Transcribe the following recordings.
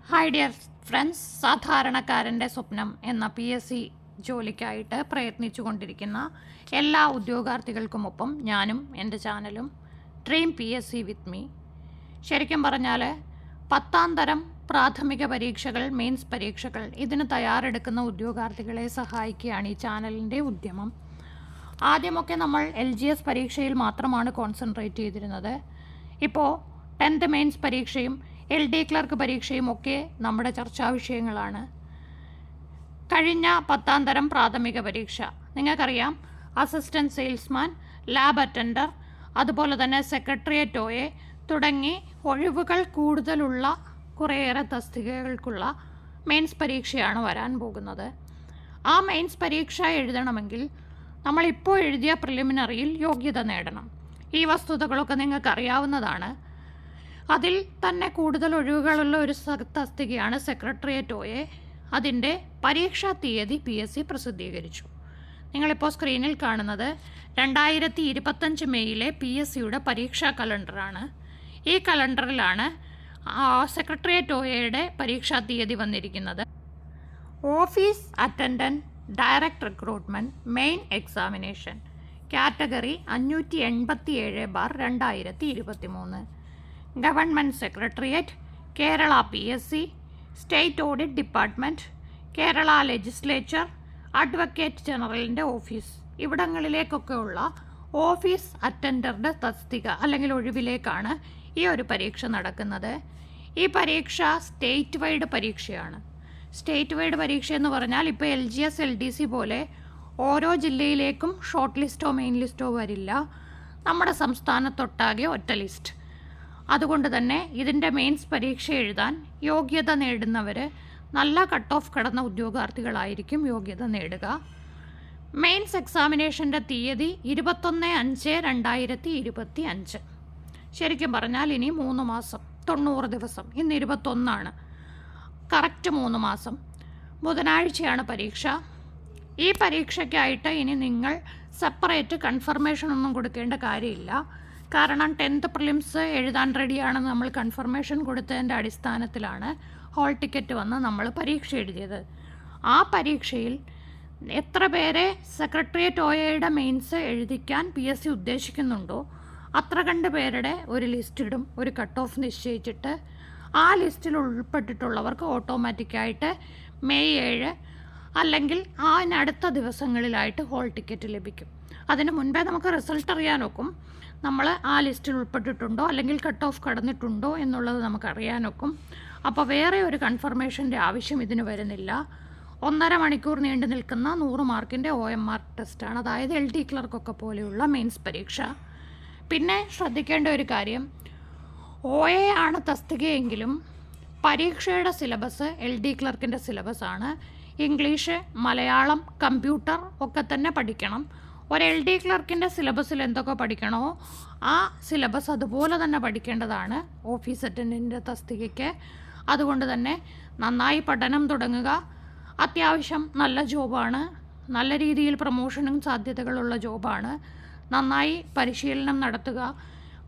Hi dear friends, സാധാരണക്കാരൻ്റെ സ്വപ്നം എന്ന PSC ജോലിക്കായിട്ട് പ്രയത്നിച്ചു കൊണ്ടിരിക്കുന്ന എല്ലാ ഉദ്യോഗാർത്ഥികൾക്കുമൊപ്പം ഞാനും എൻ്റെ ചാനലും ഡ്രീം PSC വിത്ത് മീ. ശരിക്കും പറഞ്ഞാൽ 10ാം തരം പ്രാഥമിക പരീക്ഷകൾ, മെയിൻസ് പരീക്ഷകൾ ഇതിന് തയ്യാറെടുക്കുന്ന ഉദ്യോഗാർത്ഥികളെ സഹായിക്കുകയാണ് ഈ ചാനലിൻ്റെ ഉദ്യമം. ആദ്യമൊക്കെ നമ്മൾ LGS പരീക്ഷയിൽ മാത്രമാണ് കോൺസെൻട്രേറ്റ് ചെയ്തിരുന്നത്. ഇപ്പോൾ 10th മെയിൻസ് പരീക്ഷയും LD ക്ലർക്ക് പരീക്ഷയും ഒക്കെ നമ്മുടെ ചർച്ചാ വിഷയങ്ങളാണ്. കഴിഞ്ഞ 10ാം തരം പ്രാഥമിക പരീക്ഷ നിങ്ങൾക്കറിയാം, അസിസ്റ്റൻറ്റ് സെയിൽസ്മാൻ, ലാബ് അറ്റൻഡർ, അതുപോലെ തന്നെ സെക്രട്ടേറിയറ്റ് OA തുടങ്ങി ഒഴിവുകൾ കൂടുതലുള്ള കുറേയേറെ തസ്തികകൾക്കുള്ള മെയിൻസ് പരീക്ഷയാണ് വരാൻ പോകുന്നത്. ആ മെയിൻസ് പരീക്ഷ എഴുതണമെങ്കിൽ നമ്മളിപ്പോൾ എഴുതിയ പ്രിലിമിനറിയിൽ യോഗ്യത നേടണം. ഈ വസ്തുതകളൊക്കെ നിങ്ങൾക്ക് അറിയാവുന്നതാണ്. അതിൽ തന്നെ കൂടുതൽ ഒഴിവുകളുള്ള ഒരു തസ്തികയാണ് സെക്രട്ടേറിയറ്റ് OA. അതിൻ്റെ പരീക്ഷാ തീയതി PSC പ്രസിദ്ധീകരിച്ചു. നിങ്ങളിപ്പോൾ സ്ക്രീനിൽ കാണുന്നത് 2025 മെയ്യിലെ PSCയുടെ പരീക്ഷാ കലണ്ടറാണ്. ഈ കലണ്ടറിലാണ് സെക്രട്ടേറിയറ്റ് OAയുടെ പരീക്ഷാ തീയതി വന്നിരിക്കുന്നത്. Office attendant direct recruitment main examination category 587/2023. Government secretariat, Kerala PSC, state audit department, Kerala legislature, advocate ജനറലിൻ്റെ ഓഫീസ്, ഇവിടങ്ങളിലേക്കൊക്കെ ഉള്ള ഓഫീസ് അറ്റൻഡറുടെ തസ്തിക അല്ലെങ്കിൽ ഒഴിവിലേക്കാണ് ഈ ഒരു പരീക്ഷ നടക്കുന്നത്. ഈ പരീക്ഷ സ്റ്റേറ്റ് വൈഡ് പരീക്ഷയാണ്. സ്റ്റേറ്റ് വൈഡ് പരീക്ഷ എന്ന് പറഞ്ഞാൽ ഇപ്പോൾ LGS LDC പോലെ ഓരോ ജില്ലയിലേക്കും ഷോർട്ട് ലിസ്റ്റോ മെയിൻ ലിസ്റ്റോ വരില്ല. നമ്മുടെ സംസ്ഥാനത്തൊട്ടാകെ ഒറ്റ ലിസ്റ്റ്. അതുകൊണ്ട് തന്നെ ഇതിൻ്റെ മെയിൻസ് പരീക്ഷ എഴുതാൻ യോഗ്യത നേടുന്നവർ നല്ല കട്ട് ഓഫ് കടന്ന ഉദ്യോഗാർത്ഥികളായിരിക്കും യോഗ്യത നേടുക. മെയിൻസ് എക്സാമിനേഷൻ്റെ തീയതി 21/5/2025. ശരിക്കും പറഞ്ഞാൽ ഇനി 3 മാസം 90 ദിവസം. ഇന്ന് 21ആണ്. കറക്റ്റ് 3 മാസം. ബുധനാഴ്ചയാണ് പരീക്ഷ. ഈ പരീക്ഷയ്ക്കായിട്ട് ഇനി നിങ്ങൾ സെപ്പറേറ്റ് കൺഫർമേഷൻ ഒന്നും കൊടുക്കേണ്ട കാര്യമില്ല. കാരണം 10th പ്രിലിംസ് എഴുതാൻ റെഡിയാണെന്ന് നമ്മൾ കൺഫർമേഷൻ കൊടുത്തതിൻ്റെ അടിസ്ഥാനത്തിലാണ് ഹോൾ ടിക്കറ്റ് വന്ന് നമ്മൾ പരീക്ഷ എഴുതിയത്. ആ പരീക്ഷയിൽ എത്ര പേരെ സെക്രട്ടേറിയറ്റ് OAയുടെ മെയിൻസ് എഴുതിക്കാൻ PSC ഉദ്ദേശിക്കുന്നുണ്ടോ അത്ര കണ്ട് പേരുടെ ഒരു ലിസ്റ്റ് ഇടും, ഒരു കട്ട് ഓഫ് നിശ്ചയിച്ചിട്ട്. ആ ലിസ്റ്റിൽ ഉൾപ്പെട്ടിട്ടുള്ളവർക്ക് ഓട്ടോമാറ്റിക്കായിട്ട് മെയ് 7 അല്ലെങ്കിൽ അതിനടുത്ത ദിവസങ്ങളിലായിട്ട് ഹോൾ ടിക്കറ്റ് ലഭിക്കും. അതിന് മുൻപേ നമുക്ക് റിസൾട്ട് അറിയാനൊക്കും. നമ്മൾ ആ ലിസ്റ്റിൽ ഉൾപ്പെട്ടിട്ടുണ്ടോ അല്ലെങ്കിൽ കട്ട് ഓഫ് കടന്നിട്ടുണ്ടോ എന്നുള്ളത് നമുക്കറിയാനൊക്കും. അപ്പോൾ വേറെ ഒരു കൺഫർമേഷൻ്റെ ആവശ്യം ഇതിന് വരുന്നില്ല. 1.5 മണിക്കൂർ നീണ്ടു നിൽക്കുന്ന 100 മാർക്കിൻ്റെ OMR ടെസ്റ്റാണ്. അതായത് LD ക്ലർക്കൊക്കെ പോലെയുള്ള മെയിൻസ് പരീക്ഷ. പിന്നെ ശ്രദ്ധിക്കേണ്ട ഒരു കാര്യം, OA ആണ് തസ്തികയെങ്കിലും പരീക്ഷയുടെ സിലബസ് LD ക്ലർക്കിൻ്റെ സിലബസാണ്. ഇംഗ്ലീഷ്, മലയാളം, കമ്പ്യൂട്ടർ ഒക്കെ തന്നെ പഠിക്കണം. ഒരു LD ക്ലർക്കിൻ്റെ സിലബസിൽ എന്തൊക്കെ പഠിക്കണോ ആ സിലബസ് അതുപോലെ തന്നെ പഠിക്കേണ്ടതാണ് ഓഫീസ് അറ്റൻഡൻറ്റിൻ്റെ തസ്തികയ്ക്ക്. അതുകൊണ്ട് തന്നെ നന്നായി പഠനം തുടങ്ങുക. അത്യാവശ്യം നല്ല ജോബാണ്, നല്ല രീതിയിൽ പ്രൊമോഷനും സാധ്യതകളുള്ള ജോബാണ്. നന്നായി പരിശീലനം നടത്തുക.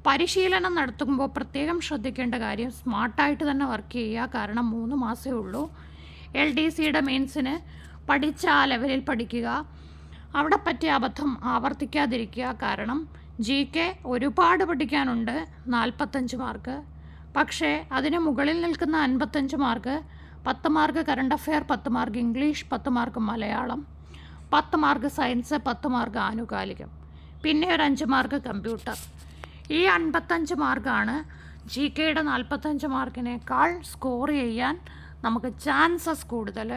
പരിശീലനം നടത്തുമ്പോൾ പ്രത്യേകം ശ്രദ്ധിക്കേണ്ട കാര്യം സ്മാർട്ടായിട്ട് തന്നെ വർക്ക് ചെയ്യുക. കാരണം 3 മാസമേ ഉള്ളൂ. LDCയുടെ മെയിൻസിന് പഠിച്ച ആ ലെവലിൽ പഠിക്കുക. അവിടെ പറ്റിയ അബദ്ധം ആവർത്തിക്കാതിരിക്കുക. കാരണം GK ഒരുപാട് പഠിക്കാനുണ്ട്, 45 മാർക്ക്. പക്ഷേ അതിന് മുകളിൽ നിൽക്കുന്ന 55 mark, 10 mark current affair, 10 mark English, 10 mark Malayalam, 10 mark science, 10 mark ആനുകാലികം, പിന്നെ ഒരു 5 മാർക്ക് കമ്പ്യൂട്ടർ. ഈ 55 മാർക്കാണ് GKയുടെ 45 മാർക്കിനേക്കാൾ സ്കോർ ചെയ്യാൻ നമുക്ക് ചാൻസസ് കൂടുതൽ.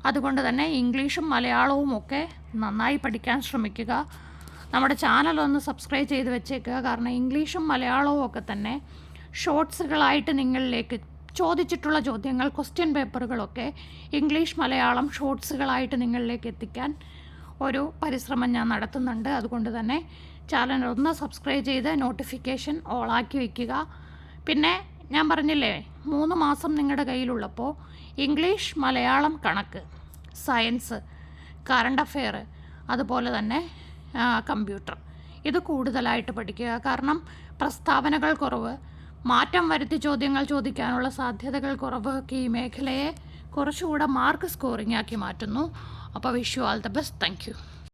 അതുകൊണ്ട് തന്നെ ഇംഗ്ലീഷും മലയാളവും ഒക്കെ നന്നായി പഠിക്കാൻ ശ്രമിക്കുക. നമ്മുടെ ചാനലൊന്ന് സബ്സ്ക്രൈബ് ചെയ്ത് വെച്ചേക്കുക. കാരണം ഇംഗ്ലീഷും മലയാളവും ഒക്കെ തന്നെ ഷോർട്സുകളായിട്ട് നിങ്ങളിലേക്ക് ചോദിച്ചിട്ടുള്ള ചോദ്യങ്ങൾ, ക്വസ്റ്റ്യൻ പേപ്പറുകളൊക്കെ ഇംഗ്ലീഷ് മലയാളം ഷോർട്സുകളായിട്ട് നിങ്ങളിലേക്ക് എത്തിക്കാൻ ഒരു പരിശ്രമം ഞാൻ നടത്തുന്നുണ്ട്. അതുകൊണ്ട് തന്നെ ചാനൽ ഒന്ന് സബ്സ്ക്രൈബ് ചെയ്ത് നോട്ടിഫിക്കേഷൻ ഓളാക്കി വയ്ക്കുക. പിന്നെ ഞാൻ പറഞ്ഞില്ലേ, 3 മാസം നിങ്ങളുടെ കയ്യിലുള്ളപ്പോൾ ഇംഗ്ലീഷ്, മലയാളം, കണക്ക്, സയൻസ്, കറണ്ട് അഫെയർ, അതുപോലെ തന്നെ കമ്പ്യൂട്ടർ ഇത് കൂടുതലായിട്ട് പഠിക്കുക. കാരണം പ്രസ്താവനകൾ കുറവ്, മാറ്റം വരുത്തി ചോദ്യങ്ങൾ ചോദിക്കാനുള്ള സാധ്യതകൾ കുറവൊക്കെ ഈ മേഖലയെ കുറച്ചുകൂടെ മാർക്ക് സ്കോറിംഗ് ആക്കി മാറ്റുന്നു. അപ്പോൾ wish you all the best. Thank you.